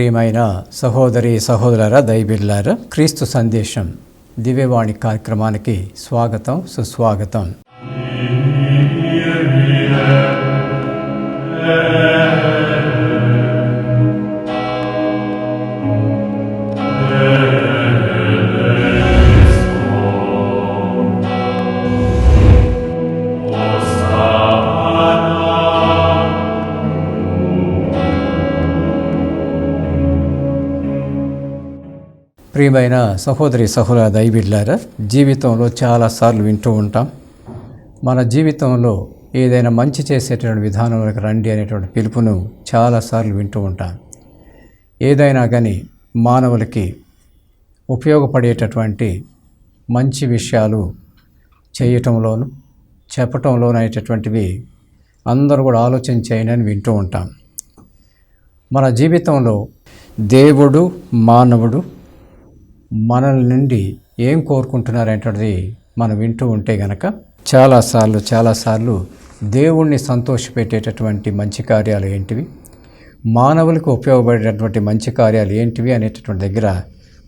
ప్రియమైన సహోదరి సహోదరులారా, దైవబిడ్డలారా, క్రీస్తు సందేశం దివ్యవాణి కార్యక్రమానికి స్వాగతం, సుస్వాగతం. ప్రియమైన సహోదరి సహోదర దైవబిడ్డలారా, జీవితంలో చాలాసార్లు వింటూ ఉంటాం. మన జీవితంలో ఏదైనా మంచి చేసేటువంటి విధానంలోకి రండి అనేటువంటి పిలుపును చాలాసార్లు వింటూ ఉంటాం. ఏదైనా కానీ మానవులకి ఉపయోగపడేటటువంటి మంచి విషయాలు చేయటంలోను చెప్పటంలోను అనేటటువంటివి అందరూ కూడా ఆలోచన చేయని అని వింటూ ఉంటాం. మన జీవితంలో దేవుడు మానవుడు మనల నుండి ఏం కోరుకుంటున్నారనేటువంటిది మనం వింటూ ఉంటే గనక చాలాసార్లు దేవుణ్ణి సంతోషపెట్టేటటువంటి మంచి కార్యాలు ఏంటివి, మానవులకు ఉపయోగపడేటటువంటి మంచి కార్యాలు ఏంటివి అనేటటువంటి దగ్గర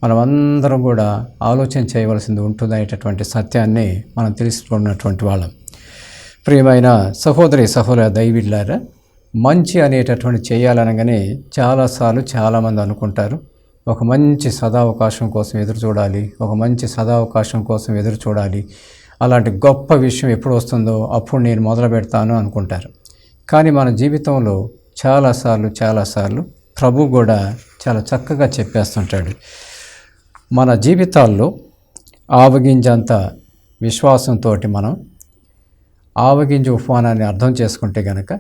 మనం అందరం కూడా ఆలోచన చేయవలసింది ఉంటుందనేటటువంటి సత్యాన్ని మనం తెలుసుకున్నటువంటి వాళ్ళం. ప్రియమైన సహోదరి సహోదర దైవబిడ్డలారా, మంచి అనేటటువంటి చేయాలనగానే చాలాసార్లు చాలామంది అనుకుంటారు, ఒక మంచి సదావకాశం కోసం ఎదురు చూడాలి, అలాంటి గొప్ప విషయం ఎప్పుడు వస్తుందో అప్పుడు నేను మొదలు పెడతాను అనుకుంటారు. కానీ మన జీవితంలో చాలాసార్లు ప్రభు కూడా చాలా చక్కగా చెప్పేస్తుంటాడు. మన జీవితాల్లో ఆవగింజంత విశ్వాసంతో మనం ఆవగింజ ఉపమానాన్ని అర్థం చేసుకుంటే కనుక,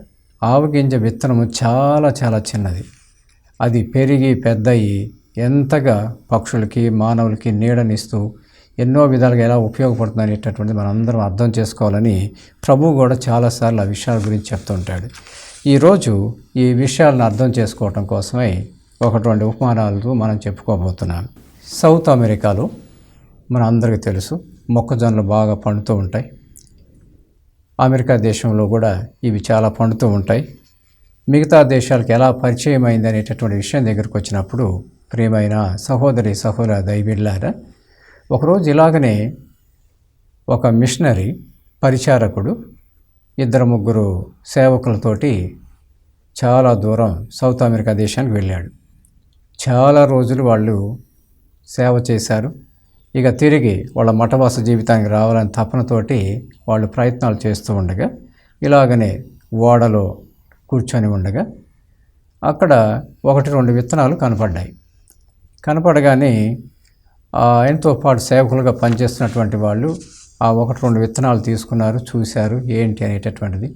ఆవగింజ విత్తనము చాలా చిన్నది. అది పెరిగి పెద్దయి ఎంతగా పక్షులకి మానవులకి నీడనిస్తూ ఎన్నో విధాలుగా ఎలా ఉపయోగపడుతుంది అనేటటువంటిది మనం అందరం అర్థం చేసుకోవాలని ప్రభు కూడా చాలాసార్లు ఆ విషయాల గురించి చెప్తుంటాడు. ఈరోజు ఈ విషయాలను అర్థం చేసుకోవటం కోసమై ఒకటువంటి ఉపమానాలు మనం చెప్పుకోబోతున్నాం. సౌత్ అమెరికాలో మన అందరికీ తెలుసు, మొక్కజొన్నలు బాగా పండుతూ ఉంటాయి. అమెరికా దేశంలో కూడా ఇవి చాలా పండుతూ ఉంటాయి. మిగతా దేశాలకు ఎలా పరిచయం అయింది అనేటటువంటి విషయం దగ్గరికి వచ్చినప్పుడు, ప్రియమైన సహోదరి సహోదర దైవబిడ్డలారా, ఒకరోజు ఇలాగనే ఒక మిషనరీ పరిచారకుడు 2-3 సేవకులతోటి చాలా దూరం సౌత్ అమెరికా దేశానికి వెళ్ళాడు. చాలా రోజులు వాళ్ళు సేవ చేశారు. ఇక తిరిగి వాళ్ళ మఠవాస జీవితానికి రావాలని తపనతోటి వాళ్ళు ప్రయత్నాలు చేస్తూ ఉండగా, ఇలాగనే ఓడలో కూర్చొని ఉండగా అక్కడ 1-2 విత్తనాలు కనపడగానే ఆయనతో పాటు సేవకులుగా పనిచేస్తున్నటువంటి వాళ్ళు ఆ 1-2 విత్తనాలు తీసుకున్నారు, చూశారు ఏంటి అనేటటువంటిది.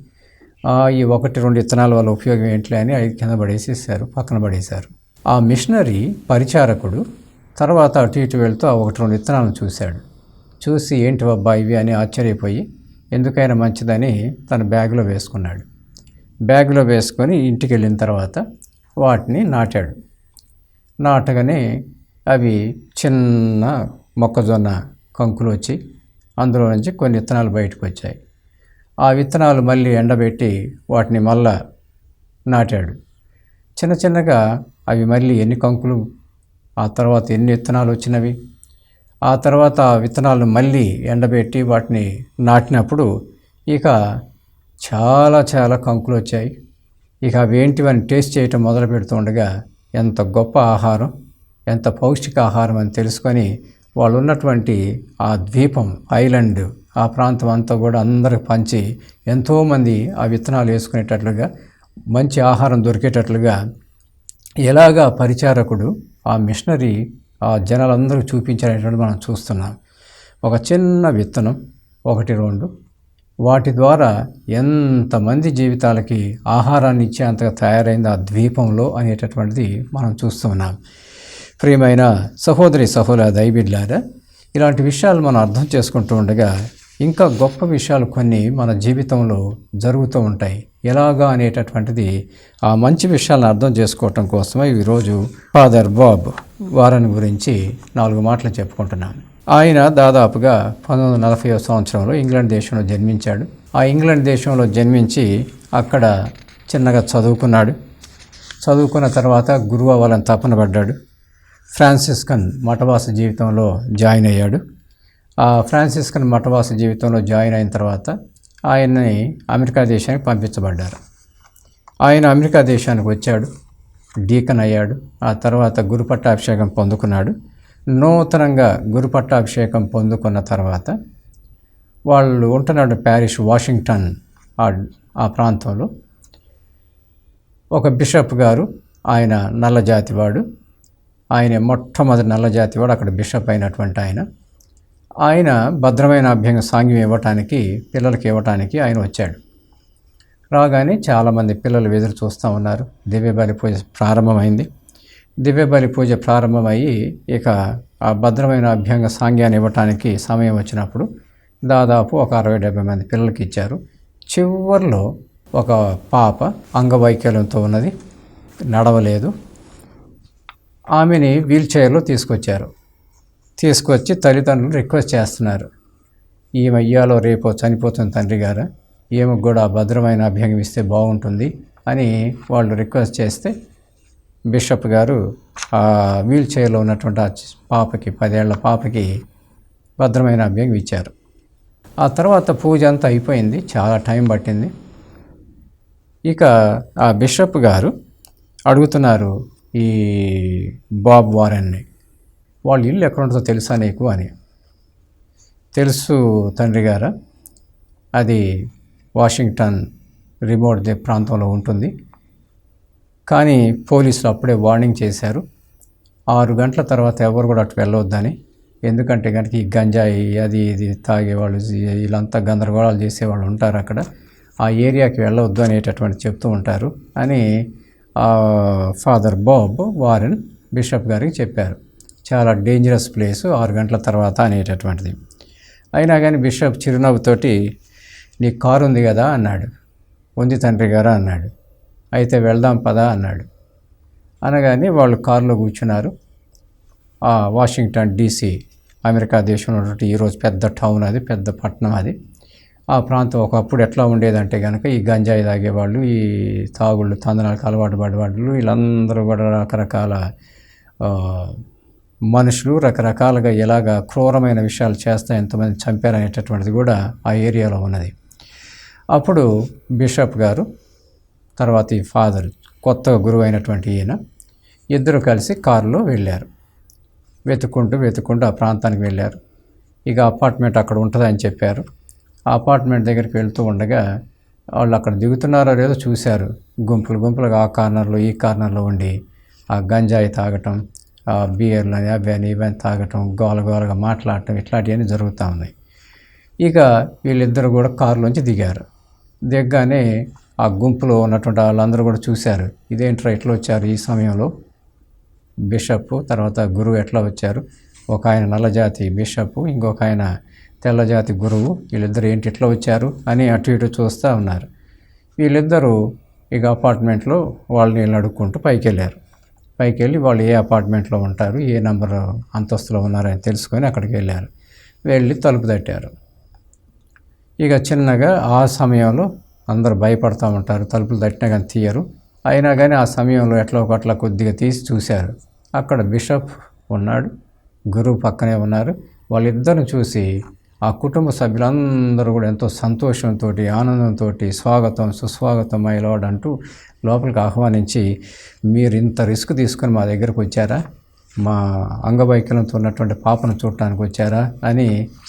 ఈ 1-2 విత్తనాల వల్ల ఉపయోగం ఏంటి అని పక్కన పడేశారు. ఆ మిషనరీ పరిచారకుడు తర్వాత అటు ఇటు వెళ్తూ ఆ 1-2 విత్తనాలను చూసి ఏంటి అబ్బా ఇవి అని ఆశ్చర్యపోయి ఎందుకైనా మంచిదని తన బ్యాగ్లో వేసుకొని ఇంటికి వెళ్ళిన తర్వాత వాటిని నాటగానే అవి చిన్న మొక్కజొన్న కంకులు వచ్చి అందులో నుంచి కొన్ని విత్తనాలు బయటకు వచ్చాయి. ఆ విత్తనాలు మళ్ళీ ఎండబెట్టి వాటిని మళ్ళా నాటాడు. చిన్నగా అవి మళ్ళీ ఎన్ని కంకులు, ఆ తర్వాత ఎన్ని విత్తనాలు వచ్చినవి, ఆ తర్వాత ఆ విత్తనాలు మళ్ళీ ఎండబెట్టి వాటిని నాటినప్పుడు ఇక చాలా కంకులు వచ్చాయి. ఇక అవేంటివని టేస్ట్ చేయటం మొదలు పెడుతూ ఉండగా ఎంత గొప్ప ఆహారం, ఎంత పౌష్టిక ఆహారం అని తెలుసుకొని వాళ్ళు ఉన్నటువంటి ఆ ద్వీపం, ఐలాండ్, ఆ ప్రాంతం అంతా కూడా అందరికి పంచి ఎంతోమంది ఆ విత్తనాలు వేసుకునేటట్లుగా, మంచి ఆహారం దొరికేటట్లుగా ఎలాగా పరిచారకుడు ఆ మిషనరీ ఆ జనాలందరూ చూపించారనేటువంటి మనం చూస్తున్నాం. ఒక చిన్న విత్తనం 1-2 వాటి ద్వారా ఎంతమంది జీవితాలకి ఆహారాన్ని ఇచ్చే అంతగా తయారైంది ఆ ద్వీపంలో అనేటటువంటిది మనం చూస్తున్నాం. ప్రియమైన సహోదరి సహోదర దైవబిడ్డలారా, ఇలాంటి విషయాలు మనం అర్థం చేసుకుంటూ ఉండగా ఇంకా గొప్ప విషయాలు కొన్ని మన జీవితంలో జరుగుతూ ఉంటాయి. ఎలాగా అనేటటువంటిది ఆ మంచి విషయాలను అర్థం చేసుకోవటం కోసమే ఈరోజు ఫాదర్ బాబ్ వారిని గురించి 4 మాటలు చెప్పుకుంటున్నాను. ఆయన దాదాపుగా 1940వ సంవత్సరంలో ఇంగ్లాండ్ దేశంలో జన్మించాడు. ఆ ఇంగ్లాండ్ దేశంలో జన్మించి అక్కడ చిన్నగా చదువుకున్నాడు. చదువుకున్న తర్వాత గురువు అవ్వాలని తపన పడ్డాడు. ఫ్రాన్సిస్కన్ మఠవాస జీవితంలో జాయిన్ అయ్యాడు. ఆ ఫ్రాన్సిస్కన్ మఠవాస జీవితంలో జాయిన్ అయిన తర్వాత ఆయన్ని అమెరికా దేశానికి పంపించబడ్డారు. ఆయన అమెరికా దేశానికి వచ్చాడు, డీకన్ అయ్యాడు. ఆ తర్వాత గురుపట్టాభిషేకం పొందుకున్నాడు. నూతనంగా గురుపట్టాభిషేకం పొందుకున్న తర్వాత వాళ్ళు ఉంటున్నాడు ప్యారిస్ వాషింగ్టన్ ఆ ప్రాంతంలో. ఒక బిషప్ గారు, ఆయన నల్ల జాతివాడు, ఆయన మొట్టమొదటి నల్ల జాతివాడు, అక్కడ బిషప్ అయినటువంటి ఆయన భద్రమైన అభ్యంగ సాంగ్యం ఇవ్వటానికి, పిల్లలకి ఇవ్వటానికి ఆయన వచ్చాడు. రాగానే చాలామంది పిల్లలు ఎదురు చూస్తూ ఉన్నారు. దివ్యబలి పూజ ప్రారంభమైంది. దివ్యబలి పూజ ప్రారంభమయ్యి ఇక ఆ భద్రమైన అభ్యంగ సాంగ్యాన్ని ఇవ్వటానికి సమయం వచ్చినప్పుడు దాదాపు ఒక 60-70 మంది పిల్లలకి ఇచ్చారు. చివర్లో ఒక పాప అంగవైకల్యంతో ఉన్నది, నడవలేదు. ఆమెని వీల్ చైర్లో తీసుకొచ్చి తల్లిదండ్రులు రిక్వెస్ట్ చేస్తున్నారు, ఈమె అయ్యాలో రేపో చనిపోతుంది తండ్రి గారు, ఈమెకు కూడా భద్రమైన అభ్యంగం ఇస్తే బాగుంటుంది అని వాళ్ళు రిక్వెస్ట్ చేస్తే బిషప్ గారు ఆ వీల్ చైర్లో ఉన్నటువంటి ఆ పాపకి, 10 ఏళ్ల పాపకి భద్రమైన అభ్యంగం ఇచ్చారు. ఆ తర్వాత పూజ అంతా అయిపోయింది, చాలా టైం పట్టింది. ఇక ఆ బిషప్ గారు అడుగుతున్నారు ఈ బాబ్ వారెన్ని, వాళ్ళ ఇల్లు ఎక్కడ ఉంటుందో తెలుసా నీకు అని. తెలుసు తండ్రి గారు, అది వాషింగ్టన్ రిమోట్ ప్రాంతంలో ఉంటుంది, కానీ పోలీసులు అప్పుడే వార్నింగ్ చేశారు 6 గంటల తర్వాత ఎవరు కూడా అటు వెళ్ళవద్దని. ఎందుకంటే కనుక ఈ గంజాయి అది ఇది తాగేవాళ్ళు, వీళ్ళంతా గందరగోళాలు చేసేవాళ్ళు ఉంటారు అక్కడ, ఆ ఏరియాకి వెళ్ళవద్దు అనేటటువంటి చెప్తూ ఉంటారు అని ఫాదర్ బాబ్ వారెన్ బిషప్ గారికి చెప్పారు. చాలా డేంజరస్ ప్లేసు 6 గంటల తర్వాత అనేటటువంటిది. అయినా కానీ బిషప్ చిరునవ్వుతోటి నీ కారు ఉంది కదా అన్నాడు. ఉంది తండ్రి గారు అన్నాడు. అయితే వెళ్దాం పదా అన్నాడు. అనగానే వాళ్ళు కారులో కూర్చున్నారు. వాషింగ్టన్ DC అమెరికా దేశంలో ఉన్నటువంటి ఈరోజు పెద్ద టౌన్, అది పెద్ద పట్టణం. అది ఆ ప్రాంతం ఒకప్పుడు ఎట్లా ఉండేదంటే కనుక ఈ గంజాయి తాగేవాళ్ళు, ఈ తాగుళ్ళు తందనాలకు అలవాటు పడేవాళ్ళు, వీళ్ళందరూ కూడా రకరకాల మనుషులు రకరకాలుగా ఎలాగ క్రూరమైన విషయాలు చేస్తా ఎంతమంది చంపారనేటటువంటిది కూడా ఆ ఏరియాలో ఉన్నది. అప్పుడు బిషప్ గారు తర్వాత ఈ ఫాదర్ కొత్తగా గురువు అయినటువంటి ఈయన ఇద్దరు కలిసి కారులో వెళ్ళారు. వెతుక్కుంటూ ఆ ప్రాంతానికి వెళ్ళారు. ఇక అపార్ట్మెంట్ అక్కడ ఉంటుందని చెప్పారు. ఆ అపార్ట్మెంట్ దగ్గరికి వెళ్తూ ఉండగా వాళ్ళు అక్కడ దిగుతున్నారో లేదో చూశారు. గుంపులుగా ఆ కార్నర్లో ఈ కార్నర్లో ఉండి ఆ గంజాయి తాగటం, ఆ బియర్లు అని అవి ఇవన్నీ తాగటం, గోలగా మాట్లాడటం, ఇట్లాంటివన్నీ జరుగుతూ ఉన్నాయి. ఇక వీళ్ళిద్దరు కూడా కారులోంచి దిగగానే ఆ గుంపులో ఉన్నటువంటి వాళ్ళందరూ కూడా చూశారు, ఇదేంట్రా ఎట్లా వచ్చారు ఈ సమయంలో, బిషప్ తర్వాత గురువు ఎట్లా వచ్చారు, ఒక ఆయన నల్లజాతి బిషప్, ఇంకొక ఆయన తెల్లజాతి గురువు, వీళ్ళిద్దరు ఏంటి ఎట్లా వచ్చారు అని అటు ఇటు చూస్తూ ఉన్నారు. వీళ్ళిద్దరూ ఇక అపార్ట్మెంట్లో వాళ్ళని అడుక్కుంటూ పైకి వెళ్ళి వాళ్ళు ఏ అపార్ట్మెంట్లో ఉంటారు, ఏ నెంబర్ అంతస్తులో ఉన్నారని తెలుసుకొని అక్కడికి వెళ్ళి తలుపు తట్టారు. ఇక చిన్నగా ఆ సమయంలో అందరూ భయపడుతూ ఉంటారు, తలుపులు తట్టినా కానీ తీయరు. అయినా కానీ ఆ సమయంలో ఎట్లా ఒకట్లా కొద్దిగా తీసి చూశారు. అక్కడ బిషప్ ఉన్నాడు, గురువు పక్కనే ఉన్నారు. వాళ్ళిద్దరిని చూసి ఆ కుటుంబ సభ్యులందరూ కూడా ఎంతో సంతోషంతో ఆనందంతో స్వాగతం సుస్వాగతం మై లార్డ్ అంటూ లోపలికి ఆహ్వానించి, మీరు ఇంత రిస్క్ తీసుకొని మా దగ్గరకు వచ్చారా, మా అంగవైకల్యంతో ఉన్నటువంటి పాపను చూడటానికి వచ్చారా అని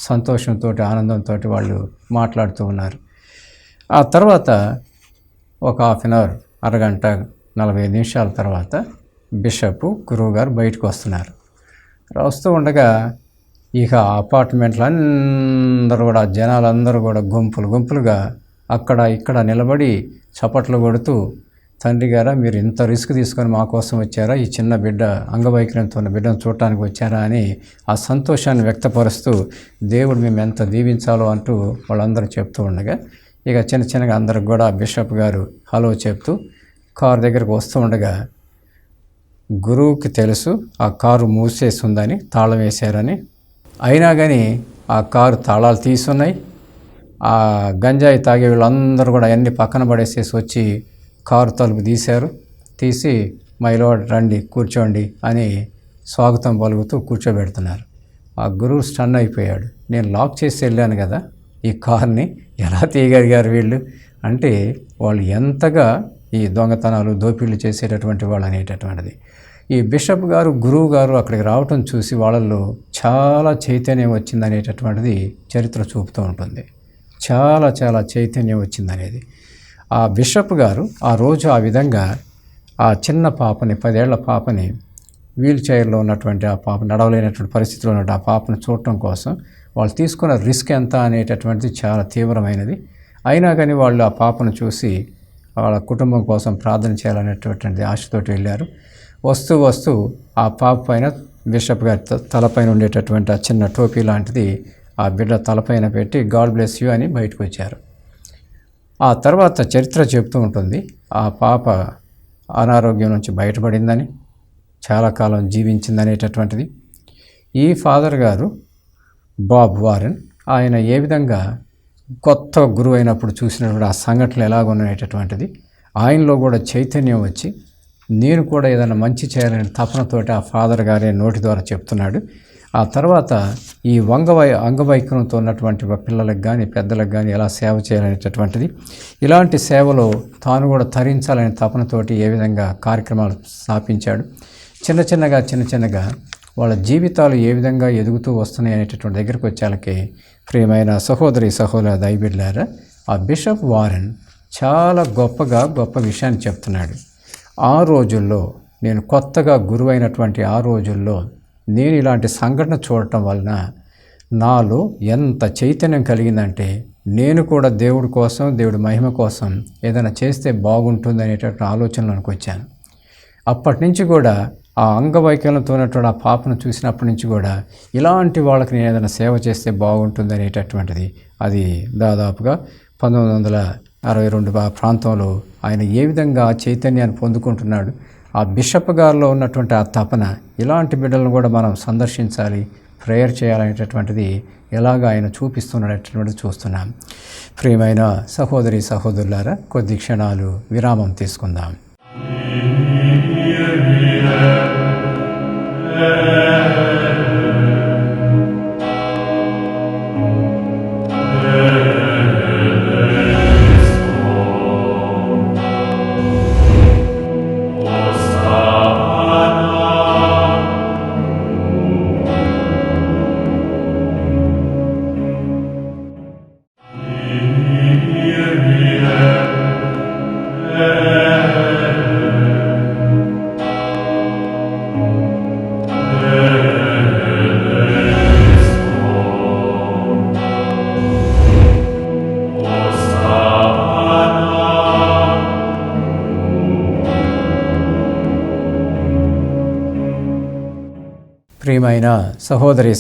సంతోషంతో ఆనందంతో వాళ్ళు మాట్లాడుతూ ఉన్నారు. ఆ తర్వాత ఒక హాఫ్ అన్ అవర్, అరగంట 45 నిమిషాల తర్వాత బిషప్ గురువు గారు బయటకు వస్తూ ఉండగా ఇక అపార్ట్మెంట్లు అందరూ కూడా జనాలందరూ కూడా గుంపులుగా అక్కడ ఇక్కడ నిలబడి చప్పట్లు కొడుతూ, తండ్రి గారా మీరు ఇంత రిస్క్ తీసుకొని మా కోసం వచ్చారా, ఈ చిన్న బిడ్డ అంగవైకల్యంతో ఉన్న బిడ్డను చూడటానికి వచ్చారా అని ఆ సంతోషాన్ని వ్యక్తపరుస్తూ దేవుడు మేము ఎంత దీవించాలో అంటూ వాళ్ళందరూ చెప్తూ ఉండగా ఇక చిన్నగా అందరికి కూడా బిషప్ గారు హలో చెప్తూ కారు దగ్గరకు వస్తూ ఉండగా గురువుకి తెలుసు ఆ కారు మూసేసి ఉందని, తాళం వేశారని. అయినా కానీ ఆ కారు తాళాలు తీసున్నాయి. ఆ గంజాయి తాగే వీళ్ళందరూ కూడా అన్ని పక్కన పడేసేసి వచ్చి కారు తలుపు తీశారు. తీసి మైలో రండి కూర్చోండి అని స్వాగతం పలుకుతూ కూర్చోబెడుతున్నారు. ఆ గురువు స్టన్ అయిపోయాడు. నేను లాక్ చేసి వెళ్ళాను కదా ఈ కార్ని, ఎలా తీయగలిగారు వీళ్ళు అంటే వాళ్ళు ఎంతగా ఈ దొంగతనాలు దోపిడీలు చేసేటటువంటి వాళ్ళు అనేటటువంటిది. ఈ బిషప్ గారు గురువు గారు అక్కడికి రావటం చూసి వాళ్ళల్లో చాలా చైతన్యం వచ్చిందనేటటువంటిది చరిత్ర చూపుతూ ఉంటుంది. చాలా చాలా చైతన్యం వచ్చిందనేది. ఆ బిషప్ గారు ఆ రోజు ఆ విధంగా ఆ చిన్న పాపని 10 ఏళ్ల పాపని వీల్ చైర్లో ఉన్నటువంటి ఆ పాప నడవలేనటువంటి పరిస్థితిలో ఉన్నటువంటి ఆ పాపను చూడటం కోసం వాళ్ళు తీసుకున్న రిస్క్ ఎంత అనేటటువంటిది చాలా తీవ్రమైనది. అయినా కానీ వాళ్ళు ఆ పాపను చూసి వాళ్ళ కుటుంబం కోసం ప్రార్థన చేయాలనేటటువంటి ఆశతోటి వెళ్ళారు. వస్తూ ఆ పాప పైన బిషప్ గారి తలపైన ఉండేటటువంటి ఆ చిన్న టోపీ లాంటిది ఆ బిడ్డ తలపైన పెట్టి గాడ్ బ్లెస్ యూ అని బయటకు వచ్చారు. ఆ తర్వాత చరిత్ర చెప్తూ ఉంటుంది ఆ పాప అనారోగ్యం నుంచి బయటపడిందని, చాలా కాలం జీవించిందనేటటువంటిది. ఈ ఫాదర్ గారు బాబ్ వారెన్ ఆయన ఏ విధంగా కొత్త గురువు అయినప్పుడు చూసినటువంటి ఆ సంఘటనలు ఎలాగున్నాయనేటటువంటిది ఆయనలో కూడా చైతన్యం వచ్చి నేను కూడా ఏదైనా మంచి చేయాలనే తపనతోటి ఆ ఫాదర్ గారే నోటి ద్వారా చెప్తున్నాడు. ఆ తర్వాత ఈ అంగవైకల్యంతో ఉన్నటువంటి పిల్లలకు కానీ పెద్దలకు కానీ ఎలా సేవ చేయాలనేటటువంటిది, ఇలాంటి సేవలో తాను కూడా తరించాలనే తపనతోటి ఏ విధంగా కార్యక్రమాలు స్థాపించాడు. చిన్న చిన్నగా వాళ్ళ జీవితాలు ఏ విధంగా ఎదుగుతూ వస్తున్నాయి అనేటటువంటి దగ్గరికి వచ్చేళ్ళకి ప్రియమైన సహోదరి దైవబిడ్డలారా, ఆ బిషప్ వారెన్ చాలా గొప్ప విషయాన్ని చెప్తున్నాడు. ఆ రోజుల్లో నేను కొత్తగా గురువైనటువంటి ఆ రోజుల్లో నేను ఇలాంటి సంఘటన చూడటం వలన నాలో ఎంత చైతన్యం కలిగిందంటే నేను కూడా దేవుడి కోసం, దేవుడి మహిమ కోసం ఏదైనా చేస్తే బాగుంటుంది అనేటటువంటి ఆలోచనలోకి వచ్చాను. అప్పటి నుంచి కూడా ఆ అంగవైకల్యంతో ఉన్నటువంటి ఆ పాపను చూసినప్పటి నుంచి కూడా ఇలాంటి వాళ్ళకి నేను ఏదైనా సేవ చేస్తే బాగుంటుంది అనేటటువంటిది అది దాదాపుగా 1962 ప్రాంతంలో ఆయన ఏ విధంగా చైతన్యాన్ని పొందుకుంటున్నాడు. ఆ బిషప్ గారిలో ఉన్నటువంటి ఆ తపన ఇలాంటి బిడ్డలను కూడా మనం సందర్శించాలి, ప్రేయర్ చేయాలనేటటువంటిది ఎలాగ ఆయన చూపిస్తున్నటువంటిది చూస్తున్నాం. ప్రియమైన సహోదరులారా, కొద్ది క్షణాలు విరామం తీసుకుందాం. ప్రియమైన సహోదరి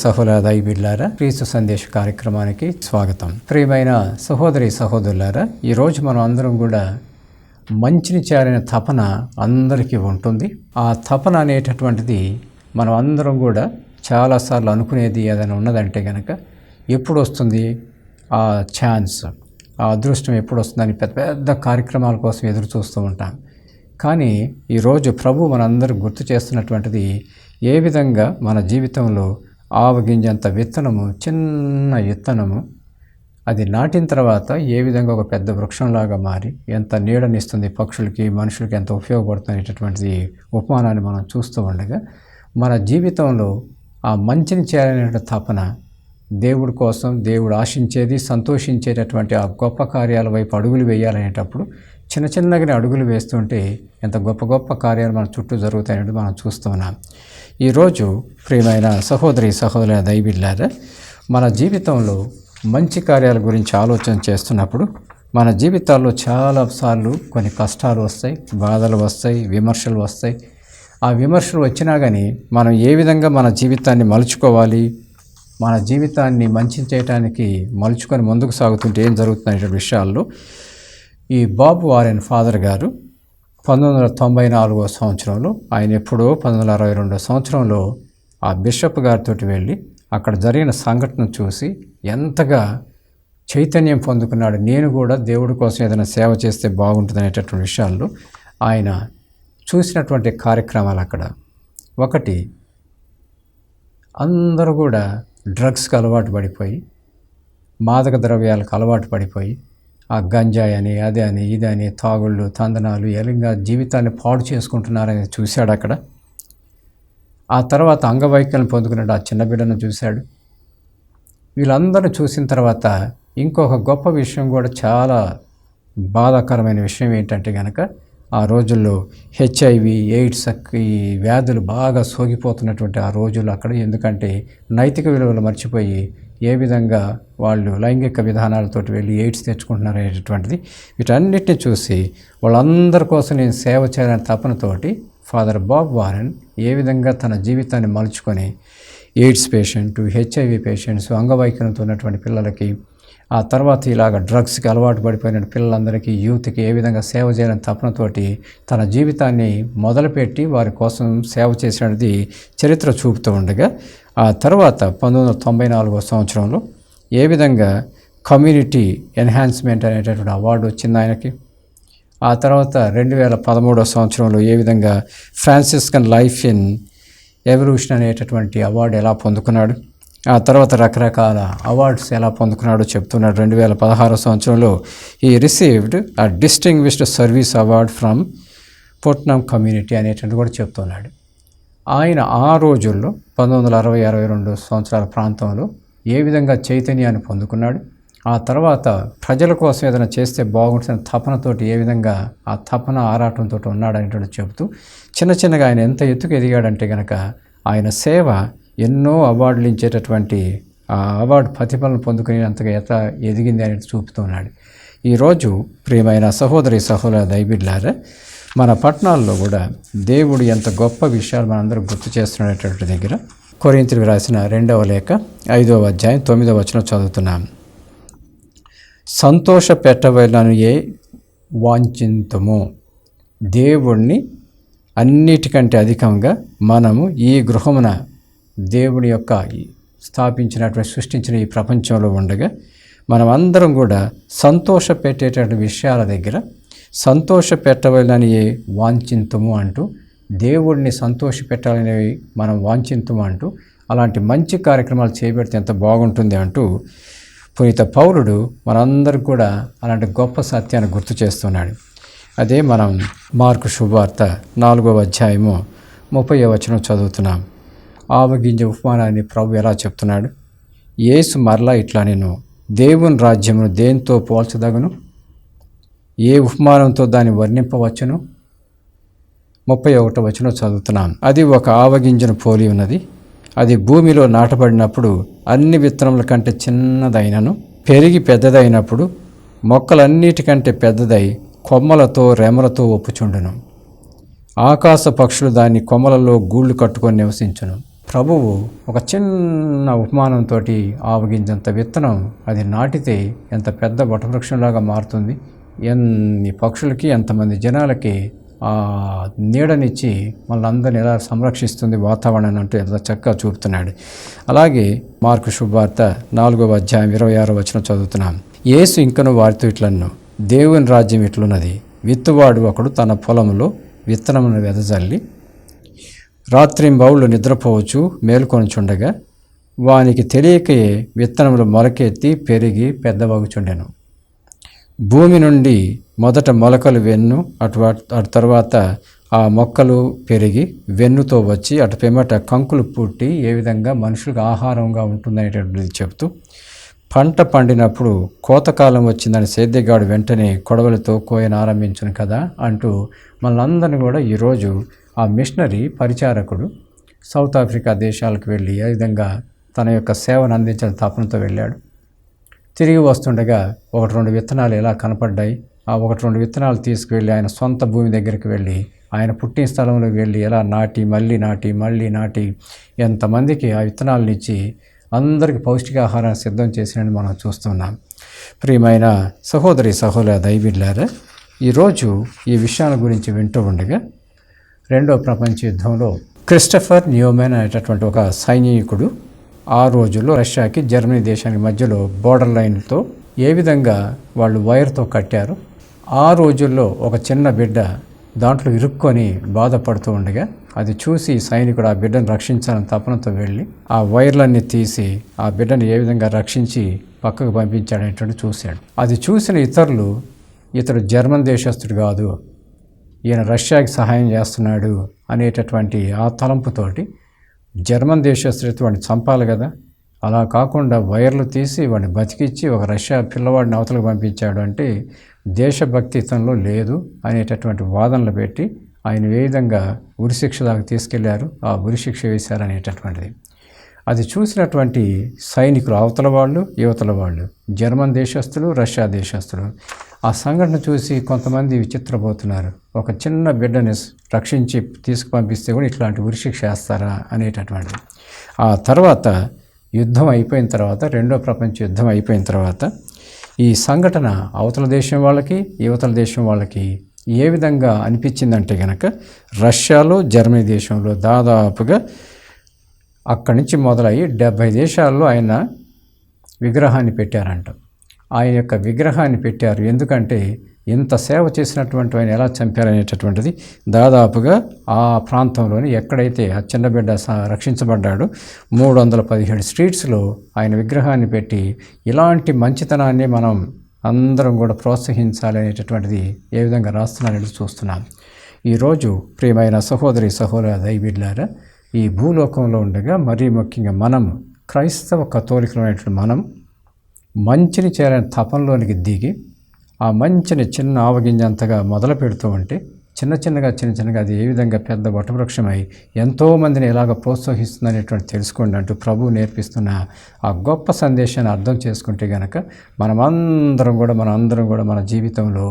దైవబిడ్డలారా, క్రీస్తు సందేశ కార్యక్రమానికి స్వాగతం. ప్రియమైన సహోదరులారా, ఈరోజు మనం అందరం కూడా మంచిని చేయాలనే తపన అందరికీ ఉంటుంది. ఆ తపన అనేటటువంటిది మనం అందరం కూడా చాలాసార్లు అనుకునేది ఏదైనా ఉన్నదంటే కనుక ఎప్పుడు వస్తుంది ఆ ఛాన్స్, ఆ అదృష్టం ఎప్పుడు వస్తుందని పెద్ద పెద్ద కార్యక్రమాల కోసం ఎదురు చూస్తూ ఉంటాం. కానీ ఈరోజు ప్రభు మనందరూ గుర్తు చేస్తున్నటువంటిది ఏ విధంగా మన జీవితంలో ఆవగింజంత విత్తనము, చిన్న విత్తనము అది నాటిన తర్వాత ఏ విధంగా ఒక పెద్ద వృక్షంలాగా మారి ఎంత నీడనిస్తుంది పక్షులకి, మనుషులకి ఎంత ఉపయోగపడుతున్నటువంటిది ఉపమానాన్ని మనం చూస్తూ ఉండగా మన జీవితంలో ఆ మంచిని చేయాలనే తపన, దేవుడి కోసం దేవుడు ఆశించేది, సంతోషించేటటువంటి ఆ గొప్ప కార్యాల వైపు అడుగులు వేయాలనేటప్పుడు చిన్నగానే అడుగులు వేస్తుంటే ఎంత గొప్ప కార్యాలు మన చుట్టూ జరుగుతాయని మనం చూస్తున్నాం. ఈరోజు ప్రియమైన సహోదరుల దైవబిడ్డలారా, మన జీవితంలో మంచి కార్యాల గురించి ఆలోచన చేస్తున్నప్పుడు మన జీవితాల్లో చాలాసార్లు కొన్ని కష్టాలు వస్తాయి, బాధలు వస్తాయి, విమర్శలు వస్తాయి. ఆ విమర్శలు వచ్చినా కానీ మనం ఏ విధంగా మన జీవితాన్ని మలుచుకోవాలి, మన జీవితాన్ని మంచి చేయడానికి మలుచుకొని ముందుకు సాగుతుంటే ఏం జరుగుతున్న విషయాల్లో ఈ బాబ్ వారెన్ ఫాదర్ గారు 1994 సంవత్సరంలో, ఆయన ఎప్పుడో 1962 సంవత్సరంలో ఆ బిషప్ గారితో వెళ్ళి అక్కడ జరిగిన సంఘటన చూసి ఎంతగా చైతన్యం పొందుకున్నాడు. నేను కూడా దేవుడి కోసం ఏదైనా సేవ చేస్తే బాగుంటుంది అనేటటువంటి విషయాల్లో ఆయన చూసినటువంటి కార్యక్రమాలు అక్కడ ఒకటి, అందరూ కూడా డ్రగ్స్కి అలవాటు పడిపోయి, మాదక ద్రవ్యాలకు అలవాటు పడిపోయి, ఆ గంజాయి అని, అది అని, ఇది అని, తాగుళ్ళు, తందనాలు, ఎలాగా జీవితాన్ని పాడు చేసుకుంటున్నారని చూశాడు అక్కడ. ఆ తర్వాత అంగవైకల్యం పొందుకున్నాడు ఆ చిన్న బిడ్డను చూశాడు. వీళ్ళందరూ చూసిన తర్వాత ఇంకొక గొప్ప విషయం కూడా, చాలా బాధాకరమైన విషయం ఏంటంటే కనుక, ఆ రోజుల్లో HIV, ఎయిడ్స్ ఈ వ్యాధులు బాగా సోకిపోతున్నటువంటి ఆ రోజులు అక్కడ. ఎందుకంటే నైతిక విలువలు మర్చిపోయి ఏ విధంగా వాళ్ళు లైంగిక విధానాలతోటి వెళ్ళి ఎయిడ్స్ తెచ్చుకుంటున్నారు అనేటటువంటిది, వీటన్నిటిని చూసి వాళ్ళందరి కోసం నేను సేవ చేయాలని తపనతోటి ఫాదర్ బాబ్ వారెన్ ఏ విధంగా తన జీవితాన్ని మలుచుకొని ఎయిడ్స్ పేషెంట్, HIV పేషెంట్స్, అంగవైకల్యంతో ఉన్నటువంటి పిల్లలకి, ఆ తర్వాత ఇలాగ డ్రగ్స్కి అలవాటు పడిపోయిన పిల్లలందరికీ, యూత్కి ఏ విధంగా సేవ చేయాలని తపనతోటి తన జీవితాన్ని మొదలుపెట్టి వారి కోసం సేవ చేసినది చరిత్ర చూపుతూ ఉండగా, ఆ తర్వాత 1994 సంవత్సరంలో ఏ విధంగా కమ్యూనిటీ ఎన్హాన్స్మెంట్ అనేటటువంటి అవార్డు వచ్చింది ఆయనకి. ఆ తర్వాత 2013 సంవత్సరంలో ఏ విధంగా ఫ్రాన్సిస్కన్ లైఫ్ ఇన్ ఎవల్యూషన్ అనేటటువంటి అవార్డు ఎలా పొందుకున్నాడు, ఆ తర్వాత రకరకాల అవార్డ్స్ ఎలా పొందుకున్నాడో చెప్తున్నాడు. 2016 సంవత్సరంలో ఈ received a distinguished service award from పుట్నం community అనేటువంటి కూడా చెప్తున్నాడు. ఆయన ఆ రోజుల్లో 1960-62 సంవత్సరాల ప్రాంతంలో ఏ విధంగా చైతన్యాన్ని పొందుకున్నాడు, ఆ తర్వాత ప్రజల కోసం ఏదైనా చేస్తే బాగుంటుందని తపనతోటి ఏ విధంగా ఆ తపన ఆరాటంతో ఉన్నాడనేటువంటి చెబుతూ చిన్నగా ఆయన ఎంత ఎత్తుకు ఎదిగాడంటే కనుక, ఆయన సేవ ఎన్నో అవార్డులు ఇచ్చేటటువంటి ఆ అవార్డు ప్రతిఫలం పొందుకునేంతగా ఎంత ఎదిగింది అనేది చూపుతున్నాడు. ఈరోజు ప్రియమైన సహోదరి దైబిడ్లారా, మన పట్టణాల్లో కూడా దేవుడు ఎంత గొప్ప విషయాలు మనందరూ గుర్తు చేస్తున్నటువంటి దగ్గర కొరింథీయులకు రాసిన 2వ లేఖ 5వ అధ్యాయం 9వ వచనం చదువుతున్నాం. సంతోష పెట్టవలనయే వాంఛింతుము. దేవుణ్ణి అన్నిటికంటే అధికంగా మనము ఈ గృహమున దేవుని యొక్క స్థాపించినటువంటి సృష్టించిన ఈ ప్రపంచంలో ఉండగా మనం అందరం కూడా సంతోష పెట్టేటటువంటి విషయాల దగ్గర సంతోష పెట్టవాలని వాంఛింతుము అంటూ, దేవుడిని సంతోష పెట్టాలనేవి మనం వాంఛింతుము అంటూ, అలాంటి మంచి కార్యక్రమాలు చేపడితే ఎంత బాగుంటుంది అంటూ పునీత పౌలుడు మనందరికి కూడా అలాంటి గొప్ప సత్యాన్ని గుర్తు చేస్తున్నాడు. అదే మనం మార్కు శుభవార్త 4వ అధ్యాయము 30వ వచనం చదువుతున్నాం. ఆవగింజ ఉపమానాన్ని ప్రభు ఎలా చెప్తున్నాడు? యేసు మరలా ఇట్లా, నేను దేవుని రాజ్యమును దేంతో పోల్చదగను? ఏ ఉపమానంతో దాన్ని వర్ణింపవచ్చును? 31వ వచనం చదువుతున్నాం. అది ఒక ఆవగింజను పోలి ఉన్నది. అది భూమిలో నాటబడినప్పుడు అన్ని విత్తనముల కంటే చిన్నదైనను, పెరిగి పెద్దదైనప్పుడు మొక్కలన్నిటికంటే పెద్దదై కొమ్మలతో రెమ్మలతో ఒప్పుచుండును. ఆకాశ పక్షులు దాని కొమ్మలలో గూళ్ళు కట్టుకొని నివసించును. ప్రభువు ఒక చిన్న ఉపమానంతో ఆవగింజంత విత్తనం అది నాటితే ఎంత పెద్ద వటవృక్షంలాగా మారుతుంది, ఎన్ని పక్షులకి, ఎంతమంది జనాలకి ఆ నీడనిచ్చి మనందరిని ఎలా సంరక్షిస్తుంది వాతావరణాన్ని అంటూ ఎంత చక్కగా చూపుతున్నాడు. అలాగే మార్కు శుభవార్త 4వ అధ్యాయం 26వ వచనం చదువుతున్నాం. యేసు ఇంకను వారితో ఇట్లన్ను, దేవుని రాజ్యం ఇట్లున్నది, విత్తువాడు ఒకడు తన పొలంలో విత్తనమును వెదజల్లి రాత్రింబౌళ్ళు నిద్రపోవచ్చు మేలుకొనుచుండగా వానికి తెలియకయే విత్తనములు మొలకెత్తి పెరిగి పెద్దవగుచుండెను. భూమి నుండి మొదట మొలకలు వెన్ను, అటు తర్వాత ఆ మొక్కలు పెరిగి వెన్నుతో వచ్చి అటు పిమ్మట కంకులు పుట్టి ఏ విధంగా మనుషులకు ఆహారంగా ఉంటుందనేటువంటిది చెప్తూ, పంట పండినప్పుడు కోతకాలం వచ్చిందని సేద్యగాడు వెంటనే కొడవలతో కోయను ఆరంభించును కదా అంటూ మనందరినీ కూడా ఈరోజు ఆ మిషనరీ పరిచారకుడు సౌత్ ఆఫ్రికా దేశాలకు వెళ్ళి ఏ విధంగా తన యొక్క సేవను అందించిన తపనతో వెళ్ళాడు. తిరిగి వస్తుండగా 1-2 విత్తనాలు ఎలా కనపడ్డాయి. ఆ 1-2 విత్తనాలు తీసుకువెళ్ళి ఆయన సొంత భూమి దగ్గరికి వెళ్ళి ఆయన పుట్టిన స్థలంలో వెళ్ళి ఎలా నాటి మళ్ళీ నాటి ఎంతమందికి ఆ విత్తనాలను ఇచ్చి అందరికీ పౌష్టికాహారాన్ని సిద్ధం చేసినని మనం చూస్తున్నాం. ప్రియమైన సహోదరి దైవబిడ్డలారా, ఈరోజు ఈ విషయాల గురించి వింటూ ఉండగా 2వ ప్రపంచ యుద్ధంలో క్రిస్టఫర్ న్యూమెన్ అనేటటువంటి ఒక సైనికుడు ఆ రోజుల్లో రష్యాకి జర్మనీ దేశానికి మధ్యలో బోర్డర్ లైన్తో ఏ విధంగా వాళ్ళు వైర్తో కట్టారు. ఆ రోజుల్లో ఒక చిన్న బిడ్డ దాంట్లో ఇరుక్కొని బాధపడుతూ ఉండగా అది చూసి సైనికుడు ఆ బిడ్డను రక్షించాలని తపనతో వెళ్ళి ఆ వైర్లన్నీ తీసి ఆ బిడ్డను ఏ విధంగా రక్షించి పక్కకు పంపించాడనేటువంటి చూశాడు. అది చూసిన ఇతడు జర్మన్ దేశస్థుడు కాదు, ఈయన రష్యాకి సహాయం చేస్తున్నాడు అనేటటువంటి ఆ తలంపుతోటి జర్మన్ దేశస్థుడితో వాడిని చంపాలి కదా, అలా కాకుండా వైర్లు తీసి వాడిని బతికిచ్చి ఒక రష్యా పిల్లవాడిని అవతలకు పంపించాడు అంటే దేశభక్తి ఇతనిలో లేదు అనేటటువంటి వాదనలు పెట్టి ఆయన ఏ విధంగా ఉరిశిక్ష దాకా తీసుకెళ్లారు, ఆ ఉరిశిక్ష వేశారనేటటువంటిది. అది చూసినటువంటి సైనికులు అవతల వాళ్ళు యువతల వాళ్ళు, జర్మన్ దేశస్థులు రష్యా దేశస్థులు ఆ సంఘటన చూసి కొంతమంది విచిత్రపోతున్నారు. ఒక చిన్న బిడ్డని రక్షించి తీసుకుపంపిస్తే కూడా ఇట్లాంటి ఉరిశిక్ష వేస్తారా అనేటటువంటిది. ఆ తర్వాత యుద్ధం అయిపోయిన తర్వాత, రెండో ప్రపంచ యుద్ధం అయిపోయిన తర్వాత ఈ సంఘటన అవతల దేశం వాళ్ళకి యువతల దేశం వాళ్ళకి ఏ విధంగా అనిపించిందంటే కనుక రష్యాలో జర్మనీ దేశంలో దాదాపుగా అక్కడి నుంచి మొదలయ్యి 70 దేశాల్లో ఆయన విగ్రహాన్ని పెట్టారంట. ఆయన యొక్క విగ్రహాన్ని పెట్టారు. ఎందుకంటే ఇంత సేవ చేసినటువంటి ఆయన ఎలా చంపారనేటటువంటిది దాదాపుగా ఆ ప్రాంతంలోని ఎక్కడైతే ఆ చిన్న బిడ్డ రక్షించబడ్డాడో 317 స్ట్రీట్స్లో ఆయన విగ్రహాన్ని పెట్టి ఇలాంటి మంచితనాన్ని మనం అందరం కూడా ప్రోత్సహించాలి అనేటటువంటిది ఏ విధంగా రాస్తున్నారని చూస్తున్నాం. ఈరోజు ప్రియమైన సహోదరి సహోదర దైవబిడ్డలారా, ఈ భూలోకంలో ఉండగా మరీ ముఖ్యంగా మనం క్రైస్తవ కథోలికలు అనేటువంటి మనం మంచిని చేయాలని తపంలోనికి దిగి ఆ మంచిని చిన్న ఆవగింజంతగా మొదలు పెడుతూ ఉంటే చిన్న చిన్నగా అది ఏ విధంగా పెద్ద వటవృక్షమై ఎంతోమందిని ఎలాగ ప్రోత్సహిస్తుంది అనేటువంటి తెలుసుకోండి అంటూ ప్రభువు నేర్పిస్తున్న ఆ గొప్ప సందేశాన్ని అర్థం చేసుకుంటే కనుక మనందరం కూడా మన జీవితంలో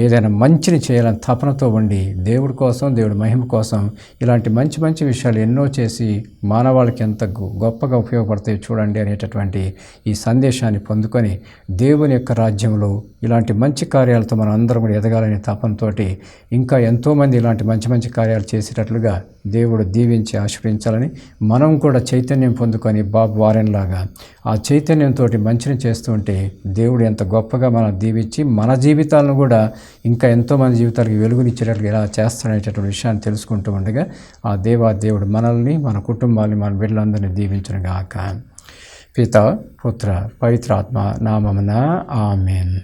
ఏదైనా మంచిని చేయాలని తపనతో ఉండి దేవుడి కోసం దేవుడి మహిమ కోసం ఇలాంటి మంచి విషయాలు ఎన్నో చేసి మానవాళికి ఎంత గొప్పగా ఉపయోగపడతాయో చూడండి అనేటటువంటి ఈ సందేశాన్ని పొందుకొని దేవుని యొక్క రాజ్యంలో ఇలాంటి మంచి కార్యాలతో మనం అందరం కూడా ఎదగాలనే తపనతోటి ఇంకా ఎంతోమంది ఇలాంటి మంచి కార్యాలు చేసేటట్లుగా దేవుడు దీవించి ఆశీర్వదించాలని మనం కూడా చైతన్యం పొందుకొని బాబ్ వారెన్ లాగా ఆ చైతన్యంతో మంచిని చేస్తూ ఉంటే దేవుడు ఎంత గొప్పగా మనం దీవించి మన జీవితాలను కూడా ఇంకా ఎంతోమంది జీవితాలకు వెలుగునిచ్చేటట్లుగా ఎలా చేస్తాడనేటటువంటి విషయాన్ని తెలుసుకుంటూ ఉండగా ఆ దేవుడు మనల్ని మన కుటుంబాన్ని మన బిడ్డలందరినీ దీవించునుగాక. పిత పుత్ర పవిత్రాత్మ నామమున ఆమేన్.